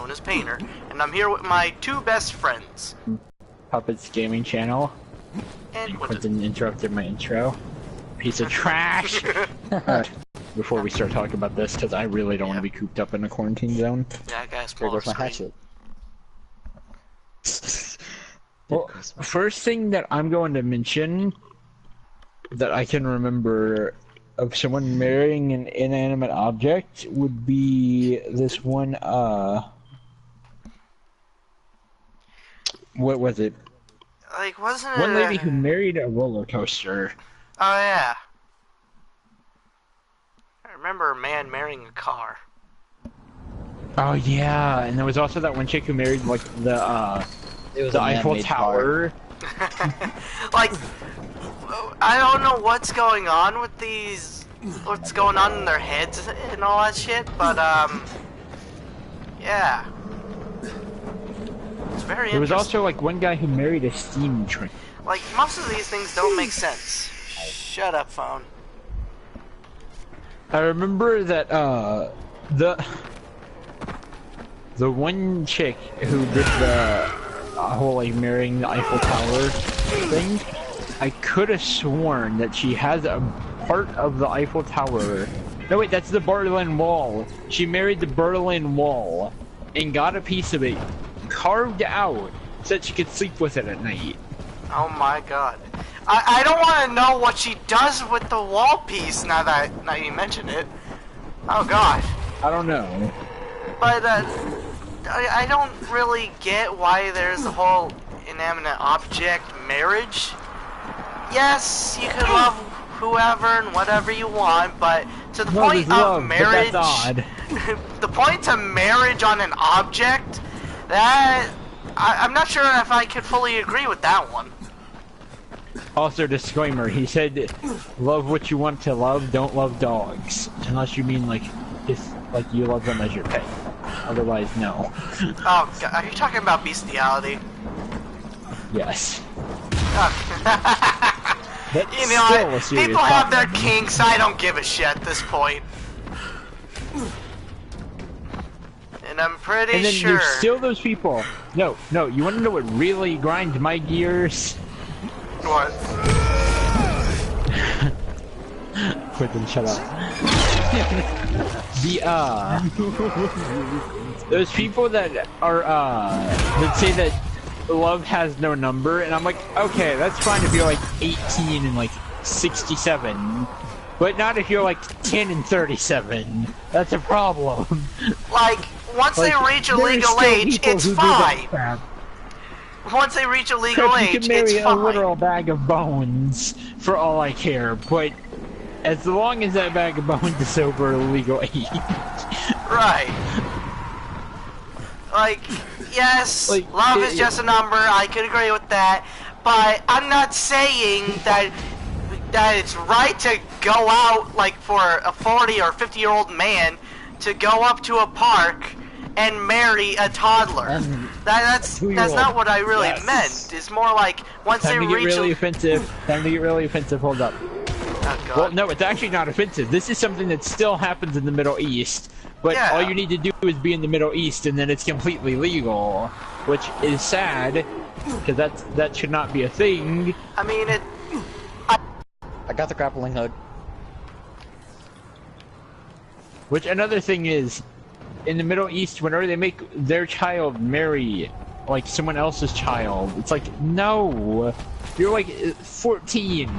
known as Painter, and I'm here with my two best friends. Puppets Gaming Channel. And Quentin interrupted my intro. Piece of trash! Before we start talking about this, because I really don't want to be cooped up in a quarantine zone. Yeah, guys, There goes my hatchet. Well, first thing that I'm going to mention that I can remember of someone marrying an inanimate object would be this one, what was it? Like, wasn't it one lady who married a roller coaster. Oh, yeah. I remember a man marrying a car. Oh, yeah, and there was also that one chick who married, like, the Eiffel Tower. Like, I don't know what's going on with these, what's going on in their heads and all that shit, but, yeah. It's very interesting. There was also, like, one guy who married a steam train. Like, most of these things don't make sense. Shut up, phone. I remember that, the one chick who did the whole, like, marrying the Eiffel Tower thing, I could have sworn that she has a part of the Eiffel Tower. No, wait, that's the Berlin Wall. She married the Berlin Wall and got a piece of it carved out so that she could sleep with it at night. Oh my god. I don't want to know what she does with the wall piece now that you mention it. Oh god. I don't know. But, I don't really get why there's the whole inanimate object marriage. Yes, you can love whoever and whatever you want, but to the point of marriage, the point to marriage on an object, that I'm not sure if I could fully agree with that one. Also, disclaimer, he said, love what you want to love, don't love dogs. Unless you mean, like, just, like, you love them as your pet. Otherwise, no. Oh, God, are you talking about bestiality? Yes. You know what? People have their kinks, I don't give a shit at this point. And I'm pretty and then sure... there's still those people. No, you want to know what really grinds my gears? What? Quentin, shut up. Those people that are, that say that love has no number, and I'm like, okay, that's fine if you're like 18 and like 67, but not if you're like 10 and 37. That's a problem. Like, once they reach a legal age, it's fine. Once they reach a legal age, it's fine. You can marry a literal bag of bones, for all I care, but as long as that bag of bones is over legal age. Right. Like, yes, like, love is just a number, I could agree with that, but I'm not saying that it's right to go out, like, for a 40 or 50-year-old man to go up to a park and marry a toddler. That's not what I really meant. It's more like once they reach... Time to get really offensive. Hold up. Oh, God. Well, no, it's actually not offensive. This is something that still happens in the Middle East, but all you need to do is be in the Middle East, and then it's completely legal, which is sad, because that should not be a thing. I mean, I got the grappling hook. Which another thing is, in the Middle East, whenever they make their child marry, like, someone else's child, it's like, no, you're like 14.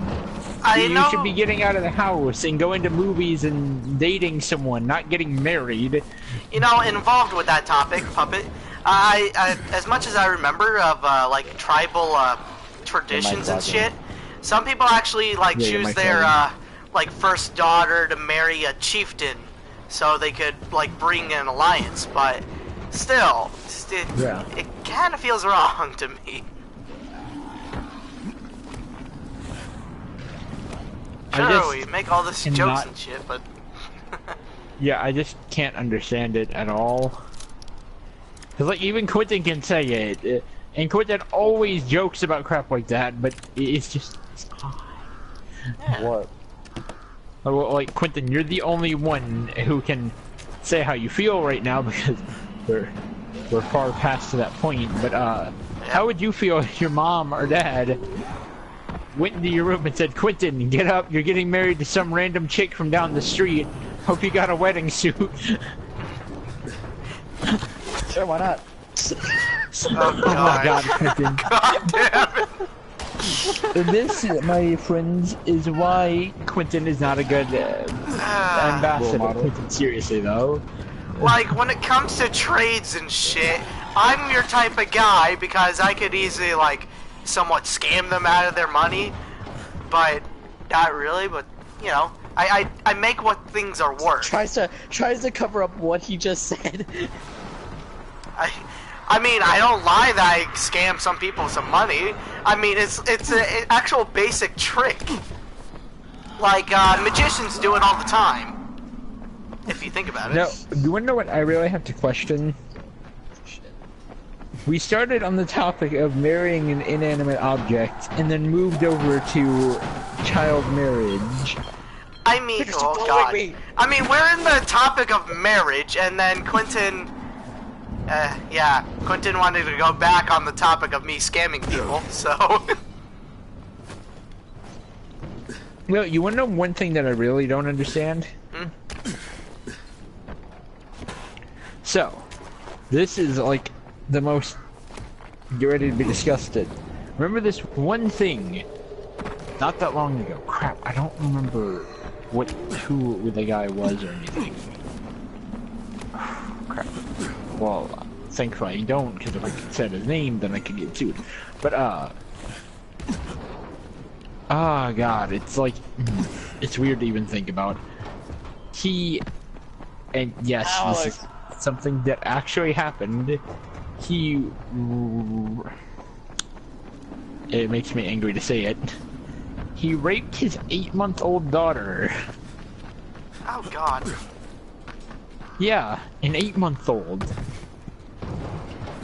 You should be getting out of the house and going to movies and dating someone, not getting married. You know, involved with that topic, Puppet, I as much as I remember of, like, tribal, traditions and shit, some people actually, like, choose their, like, first daughter to marry a chieftain, so they could, like, bring an alliance, but still, it kind of feels wrong to me. Sure, we make all this jokes and shit, but... Yeah, I just can't understand it at all. Cause, like, even Quentin can say it, and Quentin always jokes about crap like that, but it's just... Yeah. What? Well, like, Quentin, you're the only one who can say how you feel right now, because we're far past to that point, but how would you feel if your mom or dad went into your room and said, Quentin, get up, you're getting married to some random chick from down the street. Hope you got a wedding suit. Sure, why not? Oh my god, Quentin. God damn it. This, my friends, is why Quentin is not a good ambassador. Quentin, seriously, though. Like, when it comes to trades and shit, I'm your type of guy because I could easily, like, somewhat scam them out of their money. But, not really, but, you know, I make what things are worth. Tries to cover up what he just said. I mean, I don't lie that I scam some people some money. I mean, it's an actual basic trick. Like, magicians do it all the time. If you think about it. Now, you wanna know what I really have to question? We started on the topic of marrying an inanimate object, and then moved over to child marriage. I mean, oh god. I mean, we're in the topic of marriage, and then Quentin... yeah, Quentin wanted to go back on the topic of me scamming people, so... Well, you wanna know one thing that I really don't understand? Hmm? So, this is like the most get ready to be disgusted. Remember this one thing not that long ago. Crap, I don't remember who the guy was or anything. Crap. Well, thankfully I don't, because if I could say his name, then I could get sued. But oh god, it's like it's weird to even think about. And yes, Alex. this is something that actually happened. It makes me angry to say it. He raped his 8-month-old daughter. Oh god. Yeah, an 8-month-old.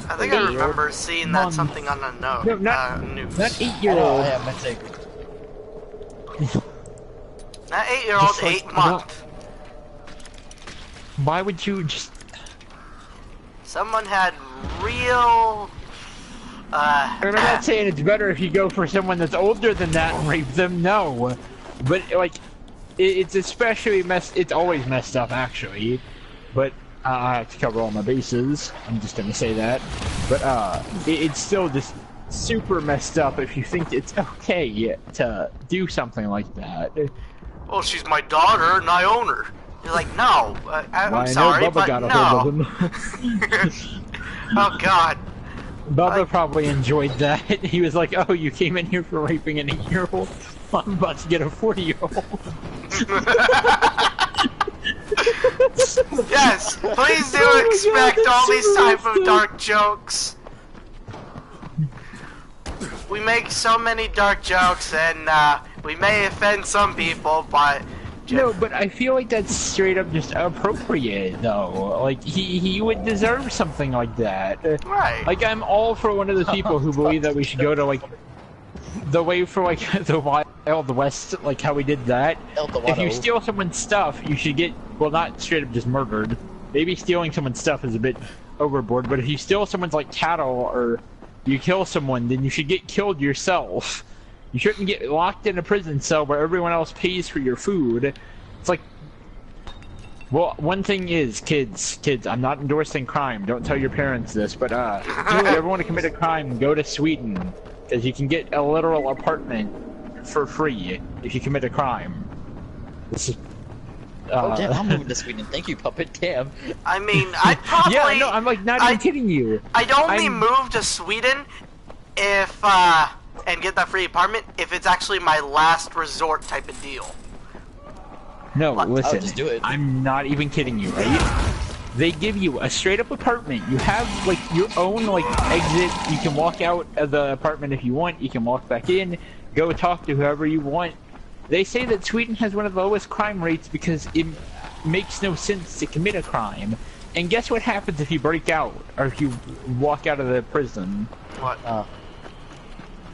I think I remember seeing that something on the No, not news. not 8-year-old. Yeah, my mistake. That 8-year-old, Just like, 8 month. Why would you just... Someone had real... I'm not saying it's better if you go for someone that's older than that and rape them, no. But, like, it's especially it's always messed up, actually. But, I have to cover all my bases. I'm just gonna say that. But, it's still just super messed up if you think it's okay to do something like that. Well, she's my daughter and I own her. You're like, no, I'm sorry, I know Bubba but got a no. hold of him. Oh god. Bubba probably enjoyed that. He was like, oh, you came in here for raping an 8-year-old? I'm about to get a 40-year-old. Yes, please do expect all these type of dark jokes. We make so many dark jokes, and we may offend some people, but... No, but I feel like that's straight up just appropriate, though. Like, he would deserve something like that. Right. Like, I'm all for one of those people who believe that we should go to, like, the way for, like, the Wild West, like how we did that. If you steal someone's stuff, you should get, well, not straight up just murdered. Maybe stealing someone's stuff is a bit overboard, but if you steal someone's, like, cattle, or you kill someone, then you should get killed yourself. You shouldn't get locked in a prison cell where everyone else pays for your food. It's like... Well, one thing is, kids, I'm not endorsing crime. Don't tell your parents this, but, if you ever want to commit a crime, go to Sweden. Because you can get a literal apartment for free if you commit a crime. This is... oh, damn, I'm moving to Sweden. Thank you, Puppet. Damn. I mean, I'd probably... Yeah, no, I'm, like, not even kidding you. I'd only move to Sweden if, and get that free apartment if it's actually my last resort type of deal. No, listen, just do it. I'm not even kidding you, right? They give you a straight up apartment. You have, like, your own, like, exit. You can walk out of the apartment if you want. You can walk back in, go talk to whoever you want. They say that Sweden has one of the lowest crime rates because it makes no sense to commit a crime. And guess what happens if you break out, or if you walk out of the prison? What?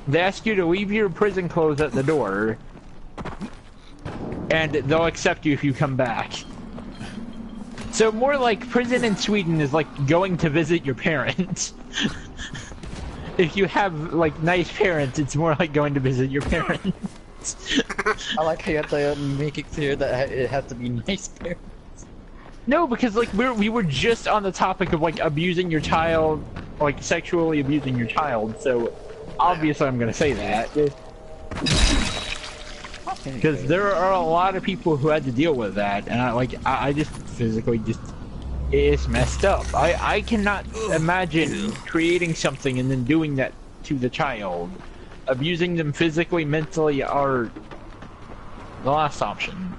They ask you to leave your prison clothes at the door, and they'll accept you if you come back. So more like prison in Sweden is like going to visit your parents. If you have like nice parents, it's more like going to visit your parents. I like how you have to make it clear that it has to be nice parents. No, because like we were just on the topic of like abusing your child, like sexually abusing your child. So obviously I'm gonna say that. Because there are a lot of people who had to deal with that, and I just physically just, it's messed up. I cannot imagine creating something and then doing that to the child. Abusing them physically, mentally are the last option.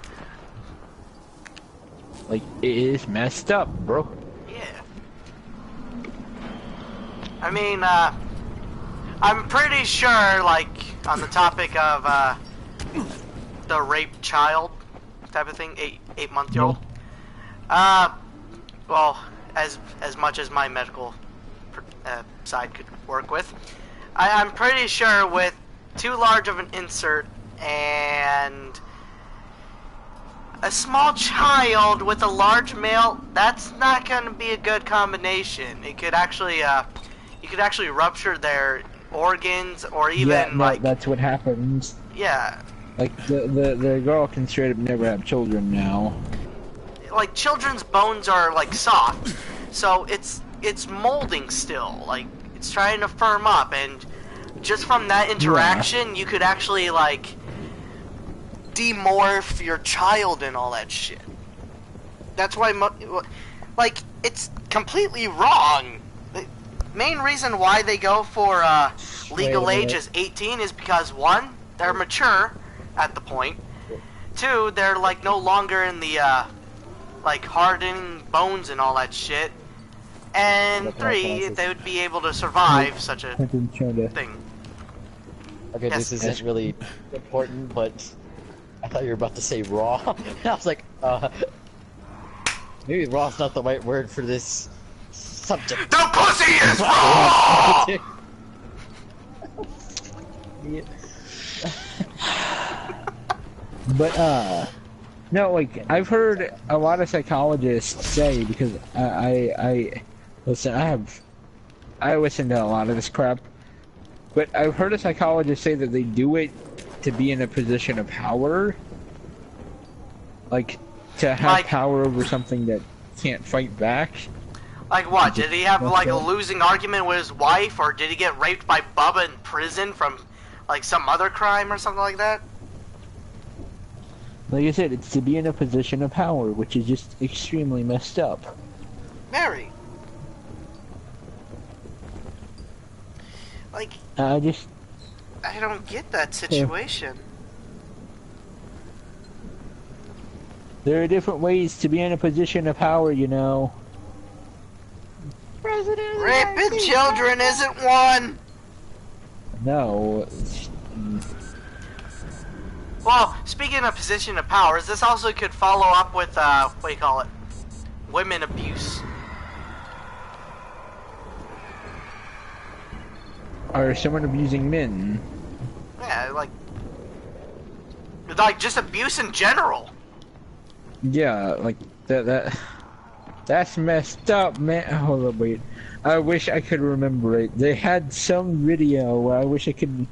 Like, it is messed up, bro. Yeah. I mean, I'm pretty sure, like, on the topic of, the raped child type of thing, 8-month-old. Well, as much as my medical side could work with, I'm pretty sure with too large of an insert and a small child with a large male, that's not going to be a good combination. It could actually, you could actually rupture their organs, or even like that's what happens. Yeah. Like the girl can straight up never have children now. Like children's bones are like soft, so it's molding still. Like it's trying to firm up, and just from that interaction, you could actually like demorph your child and all that shit. That's why, like, it's completely wrong. The main reason why they go for legal age is 18 is because 1, they're mature at the point. 2, they're like no longer in the like hardening bones and all that shit. And 3, they would be able to survive such a thing. Okay, Yes. this isn't really important, but I thought you were about to say raw. And I was like, maybe raw's not the right word for this subject. The pussy is raw! But no, like I've heard a lot of psychologists say, because I listen, I listen to a lot of this crap, but I've heard a psychologist say that they do it to be in a position of power, like to have Like, power over something that can't fight back. Like what? Did he have like a losing argument with his wife, or did he get raped by Bubba in prison from like some other crime or something like that? Like I said, it's to be in a position of power, which is just extremely messed up. Very. Like, I don't get that situation. There are different ways to be in a position of power, you know. Raping children isn't one! No. Well, speaking of position of powers, this also could follow up with, what do you call it? Women abuse. Or someone abusing men. Yeah, like just abuse in general. Yeah, like that's messed up, man. Hold up, wait. I wish I could remember it. They had some video where I wish I could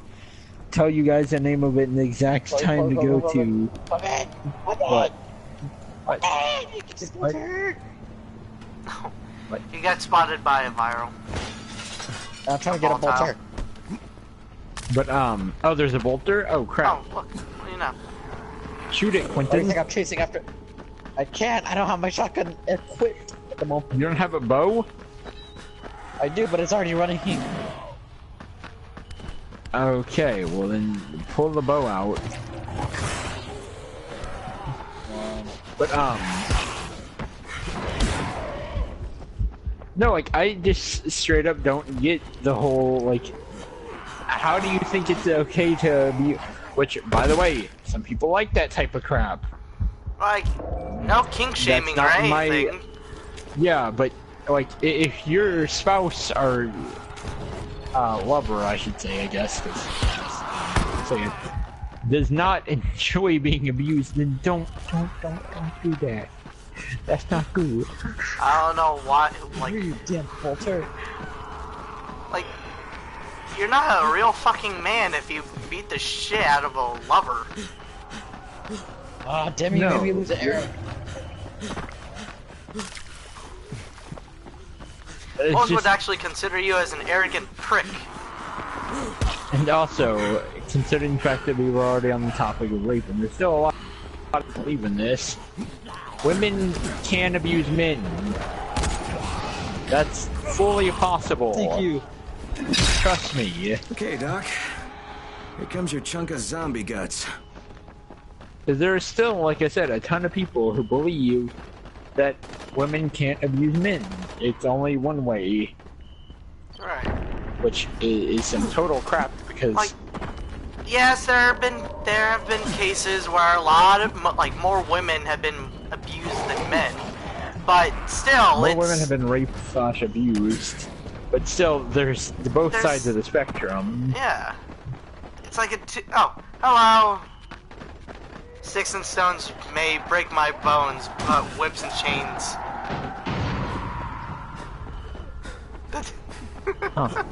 tell you guys the name of it and the exact time to go to. What? What? You got spotted by a viral. I'm trying to get a bolter. But oh, there's a bolter. Oh crap! Oh, look, what do you know? Shoot it, I Quentin. think I'm chasing after. I can't. I don't have my shotgun equipped at the moment. You don't have a bow? I do, but it's already running. Okay, well then pull the bow out. But no, like I just straight up don't get the whole like. How do you think it's okay to be? Which, by the way, some people like that type of crap. Like, no kink shaming or That's not anything. Yeah, but like if your spouse or lover, I should say, I guess, 'cause say it, does not enjoy being abused, then don't do that. That's not good. I don't know why, like, You damn bolter. like, you're not a real fucking man if you beat the shit out of a lover. Ah, damn, you No. made me lose an arrow. It's Most just, would actually consider you as an arrogant prick. and also, considering the fact that we were already on the topic of rape, and there's still a lot of believe in this, women can abuse men. That's fully possible. Thank you. Trust me. Okay, Doc. Here comes your chunk of zombie guts. Because there is still, like I said, a ton of people who believe that women can't abuse men. It's only one way, Right. which is some total crap because Like, yes, there have been cases where a lot of more women have been abused than men, but still, more it's women have been raped / abused. But still, there's both There's- sides of the spectrum. yeah. It's like oh, hello. Sticks and stones may break my bones, but whips and chains. Huh.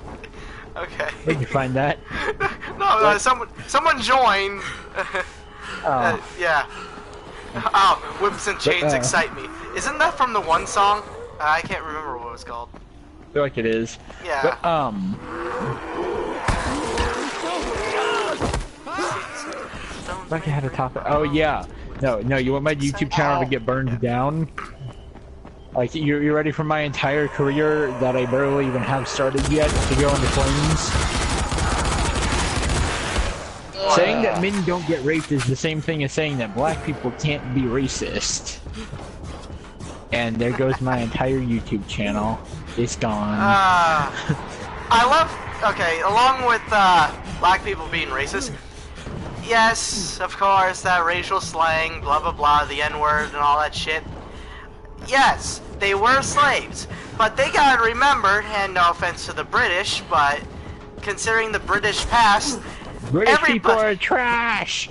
Okay. Where'd you find that? No, someone join. Oh. Yeah. Oh, whips and chains excite me. Isn't that from the one song? I can't remember what it was called. I feel like it is. Yeah. But, like I had a topic. Oh, yeah. No, you want my YouTube channel to get burned down? Like, you're ready for my entire career that I barely even have started yet to go into flames? Saying that men don't get raped is the same thing as saying that black people can't be racist. And there goes my entire YouTube channel. It's gone. I love. Okay, along with black people being racist. Yes, of course, that racial slang, blah blah blah, the N-word and all that shit. Yes, they were slaves, but they gotta remember, and no offense to the British, but considering the British past, British people are trash!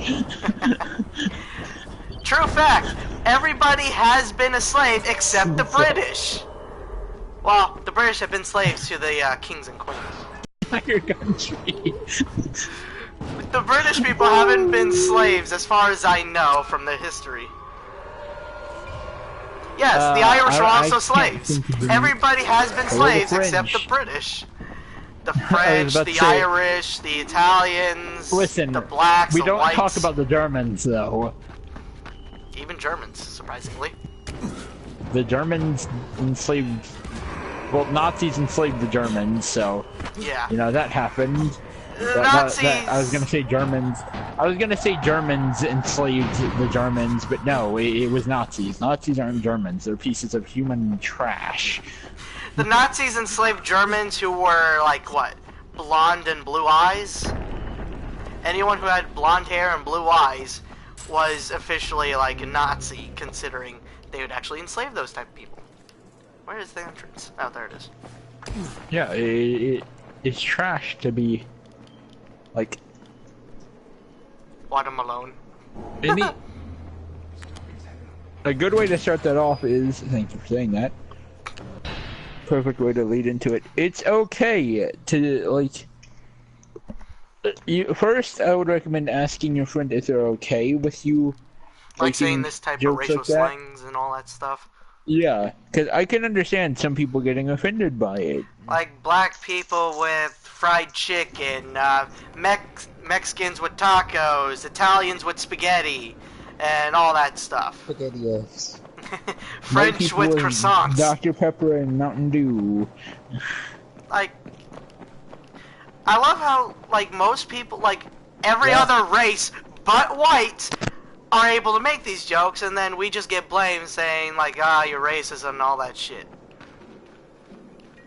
True fact, everybody has been a slave except the British. Well, the British have been slaves to the kings and queens. Your country. The British people haven't been slaves as far as I know from their history. Yes, the Irish were also slaves. Everybody has been slaves except the British. The French, the Irish, the Italians, Listen, the blacks, we the don't whites. talk about the Germans, though. Even Germans, surprisingly. The Germans enslaved... Well, Nazis enslaved the Germans, so... Yeah. You know, that happened. Nazis... I was gonna say Germans... I was gonna say Germans enslaved the Germans, but no, it was Nazis. Nazis aren't Germans. They're pieces of human trash. The Nazis enslaved Germans who were, like, what? Blonde and blue eyes? Anyone who had blonde hair and blue eyes was officially, like, a Nazi, considering they would actually enslave those type of people. Where is the entrance? Oh, there it is. Yeah, it's trash to be... Like... Watermelon. A good way to start that off is... Thank you for saying that. Perfect way to lead into it. It's okay to, like... First, I would recommend asking your friend if they're okay with you... Like saying this type of racial slangs and all that stuff. Yeah, because I can understand some people getting offended by it. Like black people with fried chicken, Mexicans with tacos, Italians with spaghetti, and all that stuff. SpaghettiOs. French with croissants. Dr. Pepper and Mountain Dew. Like, I love how, like, most people, like, every other race but white are able to make these jokes, and then we just get blamed saying, like, you're racist and all that shit.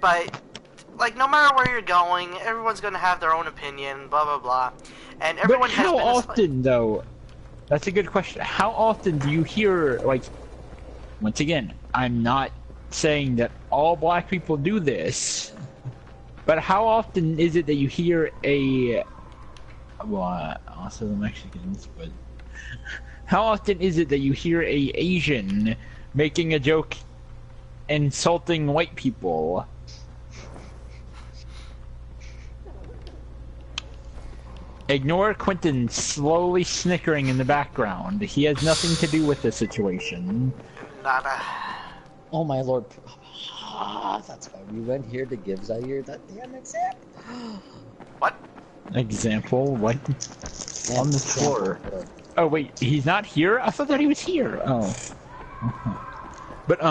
But, like, no matter where you're going, everyone's gonna have their own opinion, blah, blah, blah. And everyone But has how been often, though? That's a good question. How often do you hear, like... Once again, I'm not saying that all black people do this. But how often is it that you hear a... Well, also the Mexicans, but... How often is it that you hear a Asian making a joke insulting white people. Ignore Quentin slowly snickering in the background. He has nothing to do with the situation. Nada. Oh my lord. That's why we went here to give Zaire that damn example. What? Example? What? On the floor. Oh wait, he's not here? I thought that he was here. Oh. But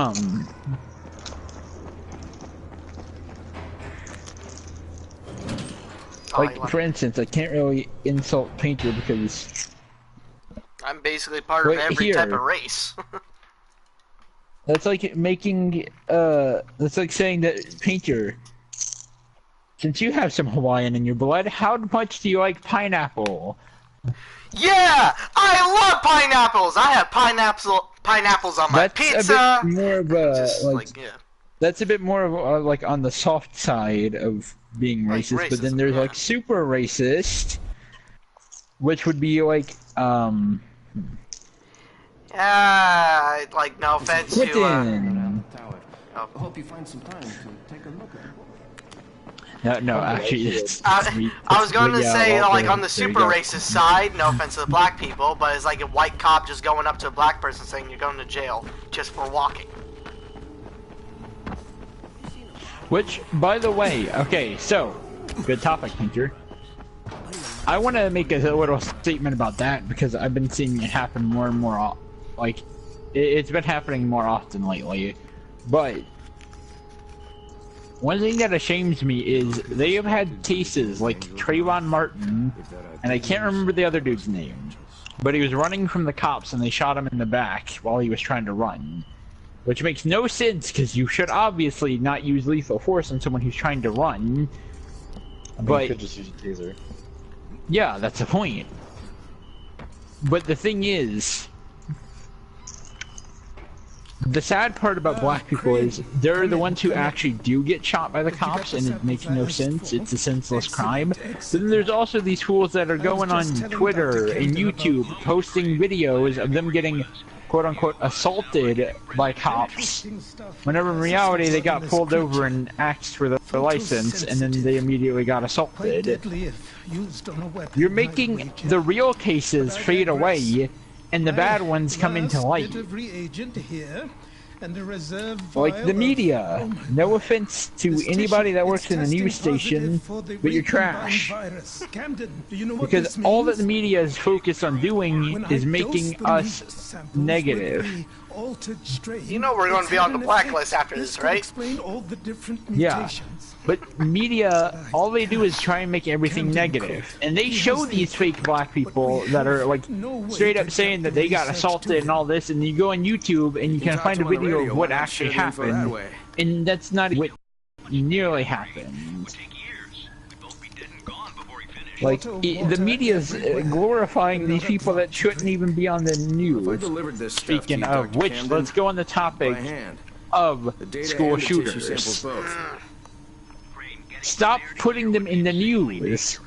like, for instance, I can't really insult Painter because I'm basically part of every type of race. That's like making, that's like saying that, Painter, since you have some Hawaiian in your blood, how much do you like pineapple? Yeah! I love pineapples! I have pineapples on my pizza! That's a bit more of a, yeah. That's a bit more of like on the soft side of being racist, like but then there's like super racist, which would be like, yeah, like, no offense to, I hope you find some time to take a look at it. No, actually, it's I was going to say, like, on the super racist side, no offense to the black people, but it's like a white cop just going up to a black person saying you're going to jail just for walking. Which, by the way, okay, so, good topic, Painter. I want to make a little statement about that because I've been seeing it happen more and more, like, it's been happening more often lately. But one thing that ashames me is they have had cases like Trayvon Martin, and I can't remember the other dude's name, but he was running from the cops and they shot him in the back while he was trying to run. Which makes no sense, because you should obviously not use lethal force on someone who's trying to run. But you could just use a taser. Yeah, that's the point. But the thing is, the sad part about black people is they're the ones who actually do get shot by the cops, and it makes no sense. It's a senseless crime. But then there's also these fools that are going on Twitter and YouTube posting videos of them getting quote-unquote assaulted by cops, whenever in reality they got pulled over and asked for the license, and then they immediately got assaulted. You're making the real cases fade away, and the bad ones come into light. Like the media. No offense to anybody that works in a news station, but you're trash. Because all that the media is focused on doing is making us negative. You know we're going to be on the blacklist after this, right? Yeah. But media, all they do is try and make everything negative. And they show these fake black people that are like straight up saying that they got assaulted and all this, and you go on YouTube and you can find a video of what actually happened. And that's not what nearly happened. Like, the media's glorifying these people that shouldn't even be on the news. Speaking of which, let's go on the topic of school shooters. Stop putting them in the news.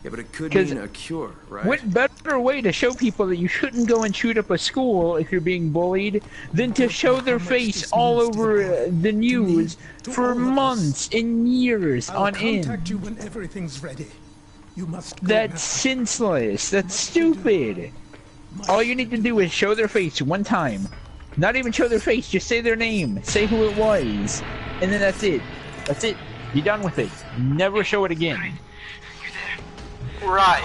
Yeah, but it could mean a cure, right? What better way to show people that you shouldn't go and shoot up a school if you're being bullied than to show their face all over the news for months and years on end? You when everything's ready. You must go That's now. senseless. That's stupid. All you need to do is show their face one time. Not even show their face, just say their name. Say who it was. And then that's it. That's it. Be done with it. Never show it again. Right.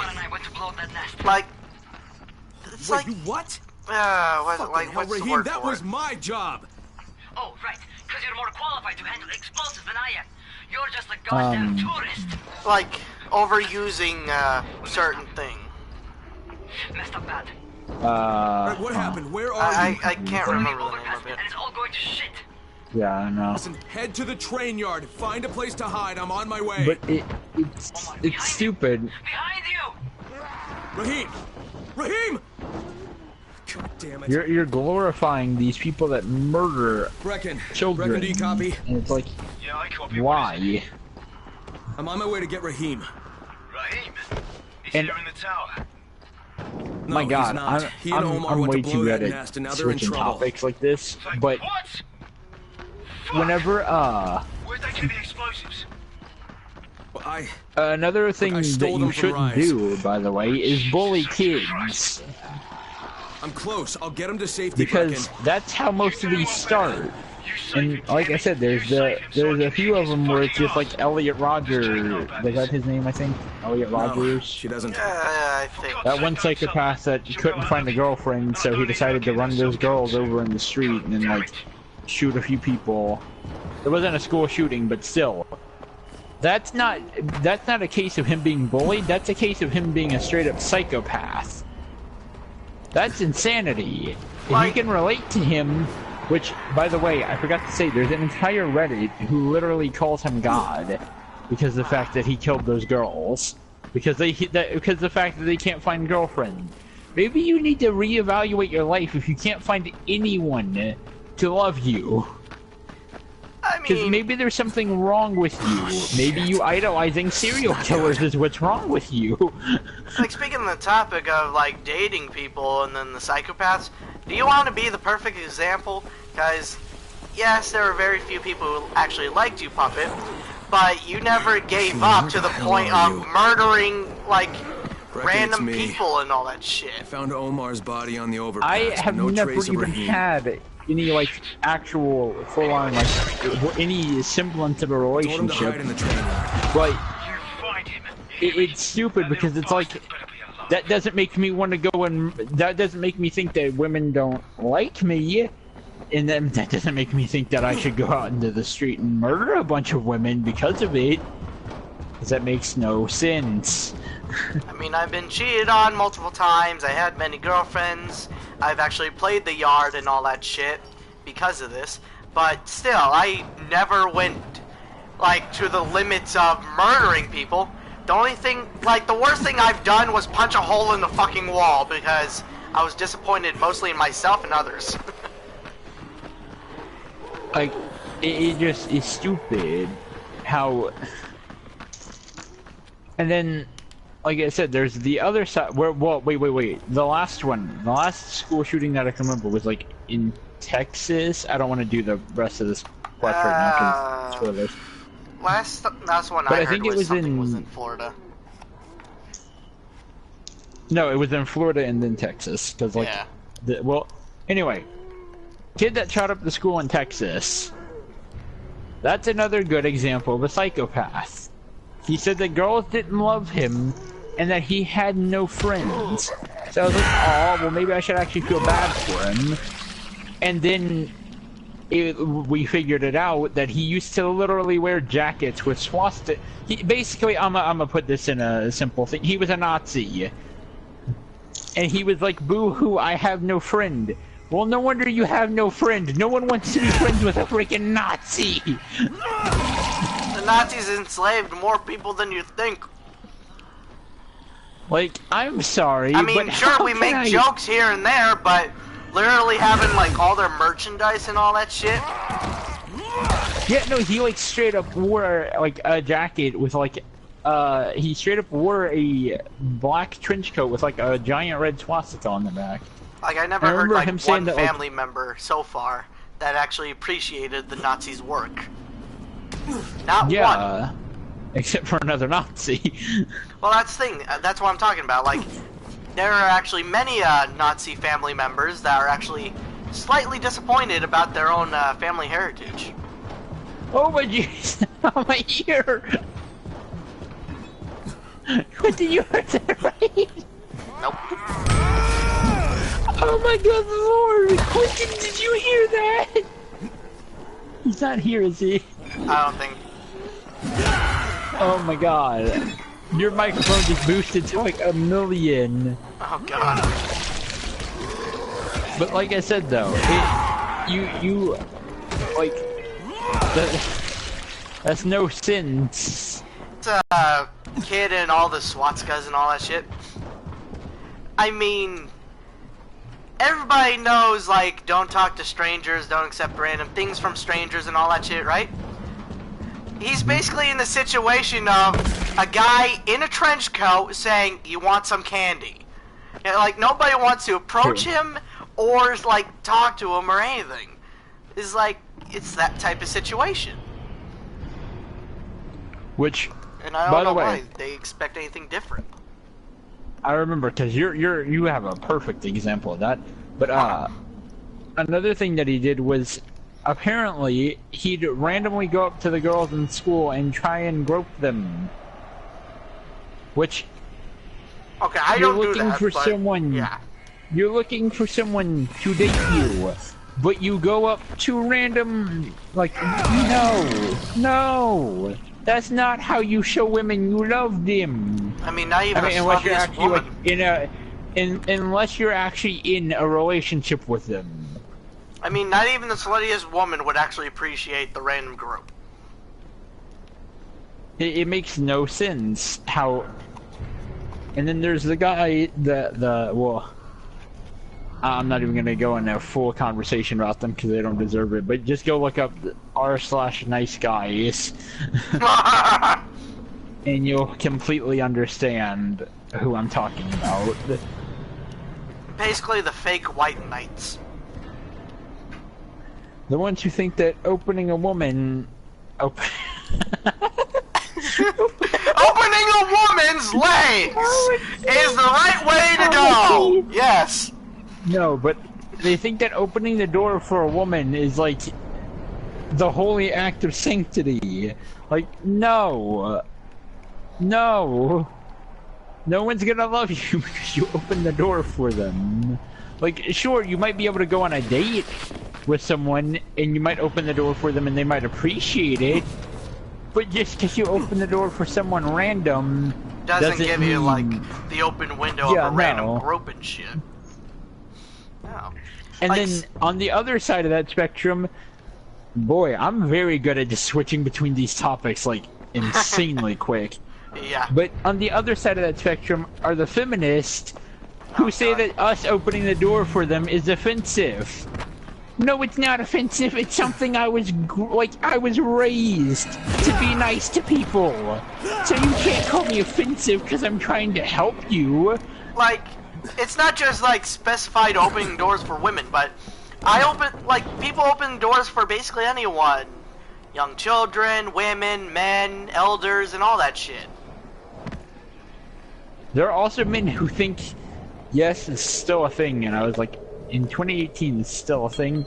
Like, it's Wait, like, what? what's the word that for was it? my job. Oh, right. Because you're more qualified to handle explosives than I am. You're just a goddamn tourist. Like, overusing, certain thing. Messed up bad. Right, what happened? Where are you? I can't remember the name Overpass of me, it. and it's all going to shit. Yeah, I know. Listen, head to the train yard. Find a place to hide. I'm on my way. But it's stupid. Behind you! Raheem! Raheem! God damn it. You're glorifying these people that murder Brecken. children. Brecken, do you copy? And it's like, Yeah, I copy. why? I'm on my way to get Raheem. Raheem. He's And- here in the tower. my he's God, not. He and Omar I'm went way to too blow that good nest, and now at they're in switching trouble. topics like this, but What? whenever, Where'd they get the explosives? Well, another thing I that stole them you from shouldn't Rise. do, by the way, is bully kids. I'm close. I'll get him to safety. Because Bracken. that's how most of these start. And like I said, there's a few of them where it's just like Elliot Rogers. Is that his name? I think Elliot No, Rogers. she doesn't. I think. That one psychopath that couldn't find a girlfriend, so he decided to run those girls over in the street and then like shoot a few people. It wasn't a school shooting, but still. That's not a case of him being bullied. That's a case of him being a straight up psychopath. That's insanity. If you can relate to him, which, by the way, I forgot to say, there's an entire Reddit who literally calls him God because of the fact that he killed those girls. Because because the fact that they can't find girlfriend. Maybe you need to reevaluate your life if you can't find anyone to love you. I Because mean, maybe there's something wrong with you. Maybe you idolizing serial killers is what's wrong with you. like speaking of the topic of like dating people and then the psychopaths, do you want to be the perfect example? Because yes, there are very few people who actually liked you, Puppet, but you never gave up to the point of murdering like random me. people and all that shit. I found Omar's body on the overpass. I but have no never trace of even Raheem. had any like actual full-on like any semblance of a Told him to hide relationship. in the train. But You find him. it's stupid because it's like that doesn't make me want to go and that doesn't make me think that women don't like me, and then that doesn't make me think that I should go out into the street and murder a bunch of women because of it. Because that makes no sense. I mean, I've been cheated on multiple times. I had many girlfriends. I've actually played the yard and all that shit because of this. But still, I never went, like, to the limits of murdering people. The only thing, like, the worst thing I've done was punch a hole in the fucking wall because I was disappointed mostly in myself and others. Like, it just is stupid how... And then, like I said, there's the other side where, well, wait. The last school shooting that I can remember was like in Texas. I don't want to do the rest of this quest right now because spoilers. Last one But I I heard think it was was in- in Florida. No, it was in Florida and then Texas. Because like, Yeah. well, anyway, kid that shot up the school in Texas. That's another good example of a psychopath. He said that girls didn't love him and that he had no friends. So I was like, oh, well maybe I should actually feel bad for him. And then we figured it out that he used to literally wear jackets with swastika. Basically, I'm gonna put this in a simple thing. He was a Nazi. And he was like, boo-hoo, I have no friend. Well, no wonder you have no friend. No one wants to be friends with a freaking Nazi. The Nazis enslaved more people than you think. Like, I'm sorry, I mean, but sure, how we can make I- jokes here and there, but literally having, like, all their merchandise and all that shit. Yeah, no, he, like, straight up wore, like, a jacket with, like, he straight up wore a black trench coat with, like, a giant red swastika on the back. Like, I never I heard, remember like, him saying one that, like- family member so far that actually appreciated the Nazis' work. Not one. Yeah, except for another Nazi. Well, that's the thing. That's what I'm talking about. Like, there are actually many Nazi family members that are actually slightly disappointed about their own family heritage. Oh my jeez, oh my ear! What did you hurt there, right? Nope. Oh my god, Lord! Quentin, did you hear that? He's not here, is he? I don't think. Oh my god. Your microphone just boosted to like 1,000,000. Oh god. But like I said though, you like, that's no sense. It's a kid and all the swastikas and all that shit. I mean, everybody knows, like, don't talk to strangers, don't accept random things from strangers and all that shit, right? He's basically in the situation of a guy in a trench coat saying, you want some candy? Yeah, like, nobody wants to approach him or, like, talk to him or anything. It's like, it's that type of situation. Which, and I don't know why they expect anything different. I remember, because you have a perfect example of that. But, another thing that he did was, apparently, he'd randomly go up to the girls in school and try and grope them. Which... Okay, I don't do that, You're looking for someone to date you, but you go up to random, like, no, that's not how you show women you love them. I mean, not even unless you're actually like unless you're actually in a relationship with them. I mean, not even the sluttiest woman would actually appreciate the random group. It makes no sense how. And then there's the guy, well, I'm not even going to go in a full conversation about them because they don't deserve it, but just go look up r/nice guys, and you'll completely understand who I'm talking about. Basically the fake white knights. The ones who think that opening a woman... Opening a woman's legs is the right way to go! Yes! No, but they think that opening the door for a woman is like the holy act of sanctity. Like, no. No. No one's gonna love you because you open the door for them. Like, sure, you might be able to go on a date with someone and you might open the door for them and they might appreciate it. But just because you open the door for someone random doesn't give you, like, the open window of a random grope and shit. No. And like, then, on the other side of that spectrum, boy, I'm very good at just switching between these topics, like, insanely quick. Yeah. But on the other side of that spectrum are the feminists who say that us opening the door for them is offensive. No, it's not offensive. It's something I was raised to be nice to people. So you can't call me offensive because I'm trying to help you. Like, it's not just like specified opening doors for women, but people open doors for basically anyone. Young children, women, men, elders, and all that shit. There are also men who think, yes, it's still a thing, and I was like, in 2018 it's still a thing.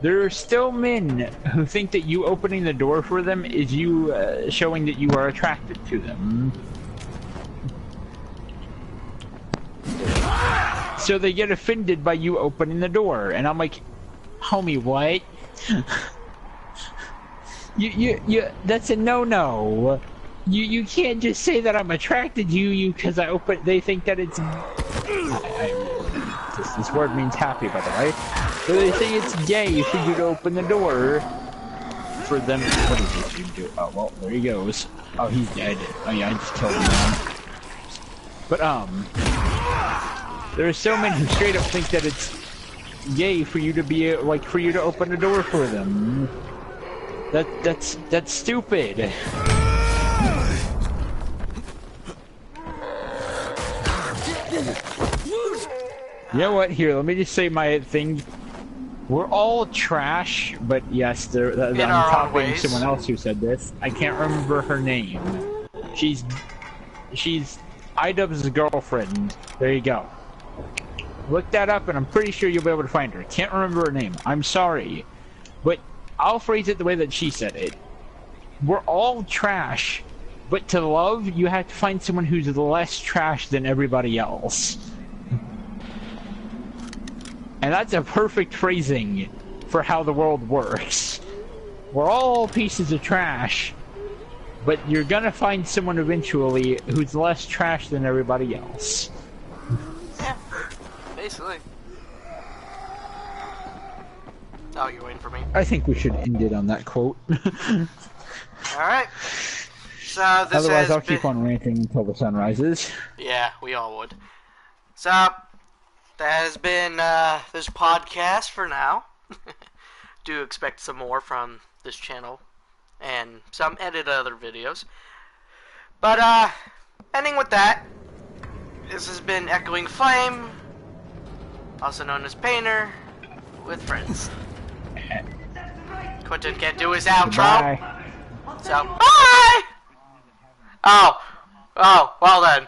There are still men who think that you opening the door for them is you showing that you are attracted to them. So they get offended by you opening the door, and I'm like, homie, what? you that's a no-no. You can't just say that I'm attracted to you because they think that it's this word means happy, by the way. So they say it's gay for you to open the door for them. What is this dude do? Oh, well, there he goes. Oh, he's dead. Oh yeah, I just killed him. But there are so many who straight up think that it's gay for you to be for you to open the door for them. That's stupid. You know what? Here, let me just say my thing. We're all trash, but yes, I'm copying someone else who said this. I can't remember her name. She's iDubbbz's girlfriend. There you go. Look that up, and I'm pretty sure you'll be able to find her. Can't remember her name. I'm sorry, but I'll phrase it the way that she said it. We're all trash, but to love, you have to find someone who's less trash than everybody else. And that's a perfect phrasing for how the world works. We're all pieces of trash, but you're gonna find someone eventually who's less trash than everybody else. Yeah, basically. Oh, you're waiting for me? I think we should end it on that quote. Alright. So this Otherwise, I'll keep on ranting until the sun rises. Yeah, we all would. So that has been this podcast for now. Do expect some more from this channel and some edited other videos. But ending with that, This has been Echoing Flame, also known as Painter, with friends. Quentin can't do his outro. Bye. So, bye! Oh, well then.